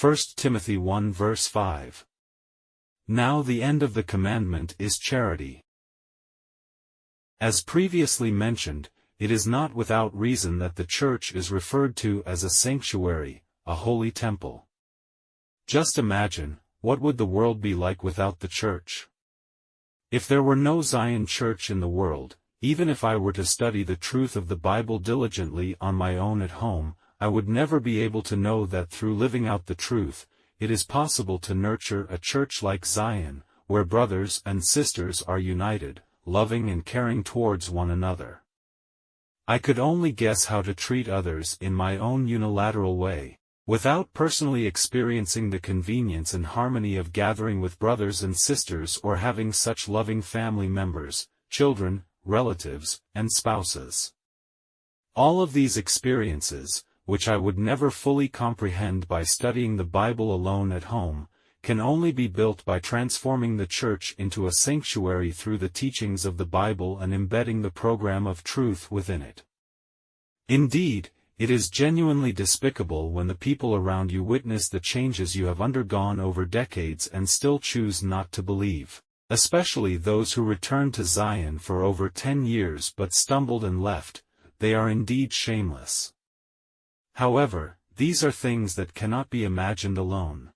1 Timothy 1 verse 5. Now the end of the commandment is charity. As previously mentioned, it is not without reason that the church is referred to as a sanctuary, a holy temple. Just imagine, what would the world be like without the church? If there were no Zion Church in the world, even if I were to study the truth of the Bible diligently on my own at home, I would never be able to know that through living out the truth, it is possible to nurture a church like Zion, where brothers and sisters are united, loving and caring towards one another. I could only guess how to treat others in my own unilateral way, without personally experiencing the convenience and harmony of gathering with brothers and sisters or having such loving family members, children, relatives, and spouses. All of these experiences, which I would never fully comprehend by studying the Bible alone at home, can only be built by transforming the church into a sanctuary through the teachings of the Bible and embedding the program of truth within it. Indeed, it is genuinely despicable when the people around you witness the changes you have undergone over decades and still choose not to believe, especially those who returned to Zion for over 10 years but stumbled and left. They are indeed shameless. However, these are things that cannot be imagined alone.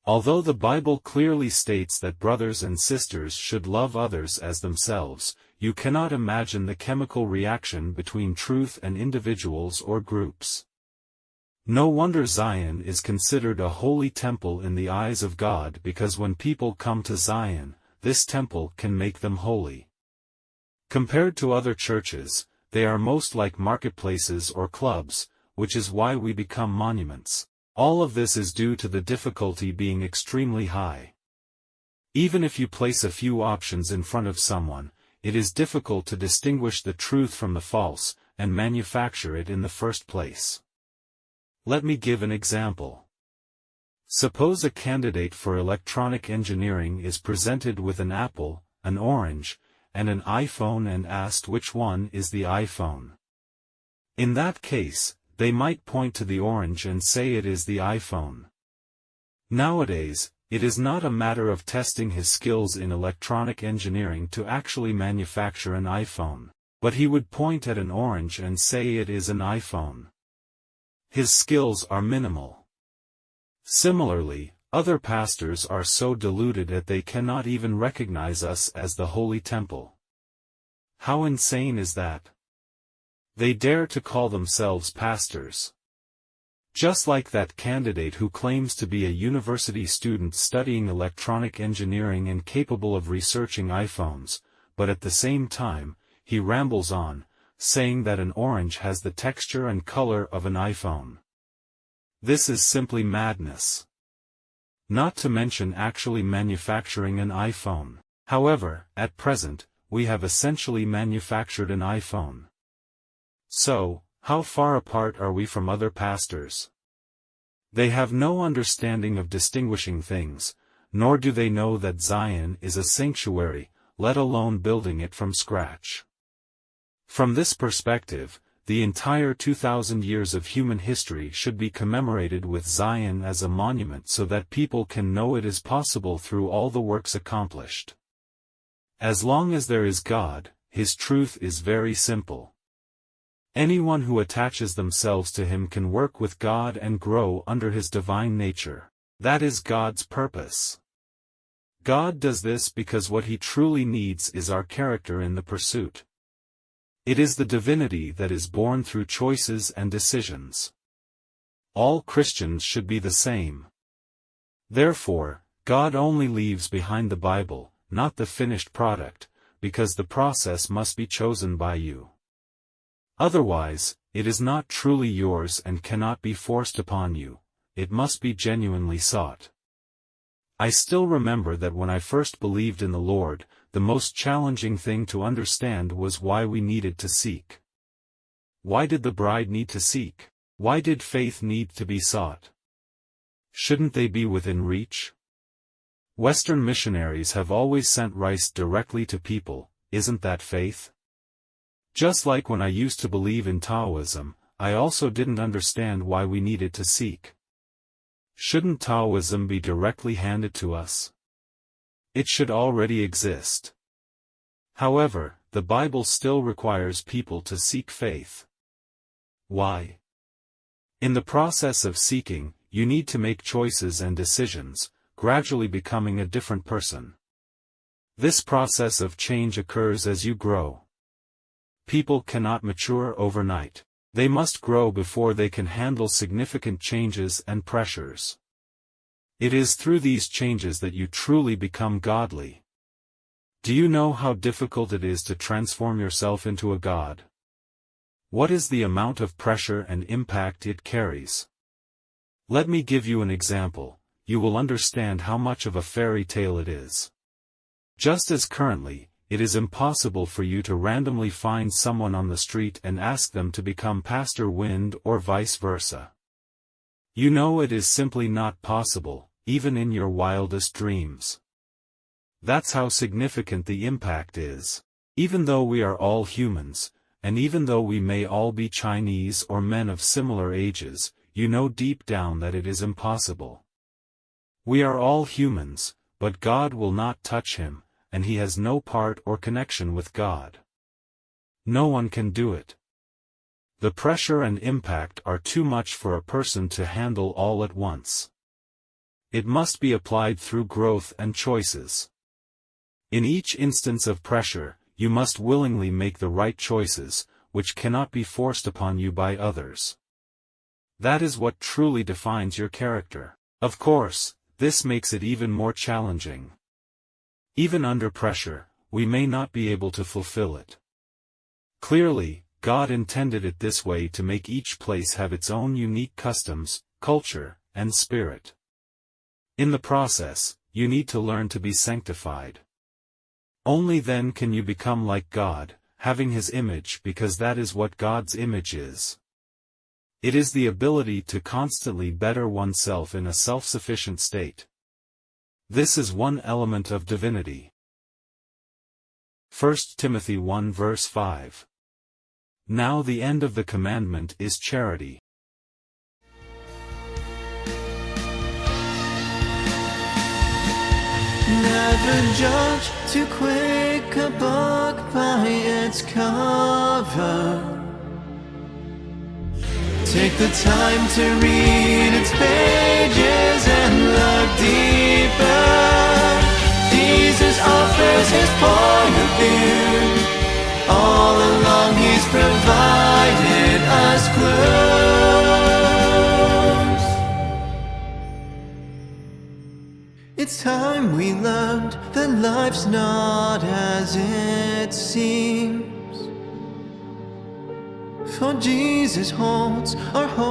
Although the Bible clearly states that brothers and sisters should love others as themselves, you cannot imagine the chemical reaction between truth and individuals or groups. No wonder Zion is considered a holy temple in the eyes of God, because when people come to Zion, this temple can make them holy. Compared to other churches, they are most like marketplaces or clubs, which is why we become monuments. All of this is due to the difficulty being extremely high. Even if you place a few options in front of someone, it is difficult to distinguish the truth from the false, and manufacture it in the first place. Let me give an example. Suppose a candidate for electronic engineering is presented with an apple, an orange, and an iPhone and asked which one is the iPhone. In that case, they might point to the orange and say it is the iPhone. Nowadays, it is not a matter of testing his skills in electronic engineering to actually manufacture an iPhone, but he would point at an orange and say it is an iPhone. His skills are minimal. Similarly, other pastors are so deluded that they cannot even recognize us as the holy temple. How insane is that? They dare to call themselves pastors. Just like that candidate who claims to be a university student studying electronic engineering and capable of researching iPhones, but at the same time, he rambles on, saying that an orange has the texture and color of an iPhone. This is simply madness. Not to mention actually manufacturing an iPhone. However, at present, we have essentially manufactured an iPhone. So, how far apart are we from other pastors? They have no understanding of distinguishing things, nor do they know that Zion is a sanctuary, let alone building it from scratch. From this perspective, the entire 2,000 years of human history should be commemorated with Zion as a monument so that people can know it is possible through all the works accomplished. As long as there is God, His truth is very simple. Anyone who attaches themselves to Him can work with God and grow under His divine nature. That is God's purpose. God does this because what He truly needs is our character in the pursuit. It is the divinity that is born through choices and decisions. All Christians should be the same. Therefore, God only leaves behind the Bible, not the finished product, because the process must be chosen by you. Otherwise, it is not truly yours and cannot be forced upon you. It must be genuinely sought. I still remember that when I first believed in the Lord, the most challenging thing to understand was why we needed to seek. Why did the bride need to seek? Why did faith need to be sought? Shouldn't they be within reach? Western missionaries have always sent rice directly to people. Isn't that faith? Just like when I used to believe in Taoism, I also didn't understand why we needed to seek. shouldn't Taoism be directly handed to us? It should already exist. However, the Bible still requires people to seek faith. Why? In the process of seeking, you need to make choices and decisions, gradually becoming a different person. This process of change occurs as you grow. People cannot mature overnight. They must grow before they can handle significant changes and pressures. It is through these changes that you truly become godly. Do you know how difficult it is to transform yourself into a god? What is the amount of pressure and impact it carries? Let me give you an example. You will understand how much of a fairy tale it is. Just as currently, it is impossible for you to randomly find someone on the street and ask them to become Pastor Wind or vice versa. You know it is simply not possible, even in your wildest dreams. That's how significant the impact is. Even though we are all humans, and even though we may all be Chinese or men of similar ages, you know deep down that it is impossible. We are all humans, but God will not touch him, and he has no part or connection with God. No one can do it. The pressure and impact are too much for a person to handle all at once. It must be applied through growth and choices. In each instance of pressure, you must willingly make the right choices, which cannot be forced upon you by others. That is what truly defines your character. Of course, this makes it even more challenging. Even under pressure, we may not be able to fulfill it. Clearly, God intended it this way to make each place have its own unique customs, culture, and spirit. In the process, you need to learn to be sanctified. Only then can you become like God, having his image, because that is what God's image is. It is the ability to constantly better oneself in a self-sufficient state. This is one element of divinity. 1 Timothy 1 verse 5. Now the end of the commandment is charity. Never judge too quick a book by its cover. Take the time to read its pages and look deeper. Jesus offers his point of view. All along he's provided us clues. It's time we learned that life's not as it seems. For Jesus holds our whole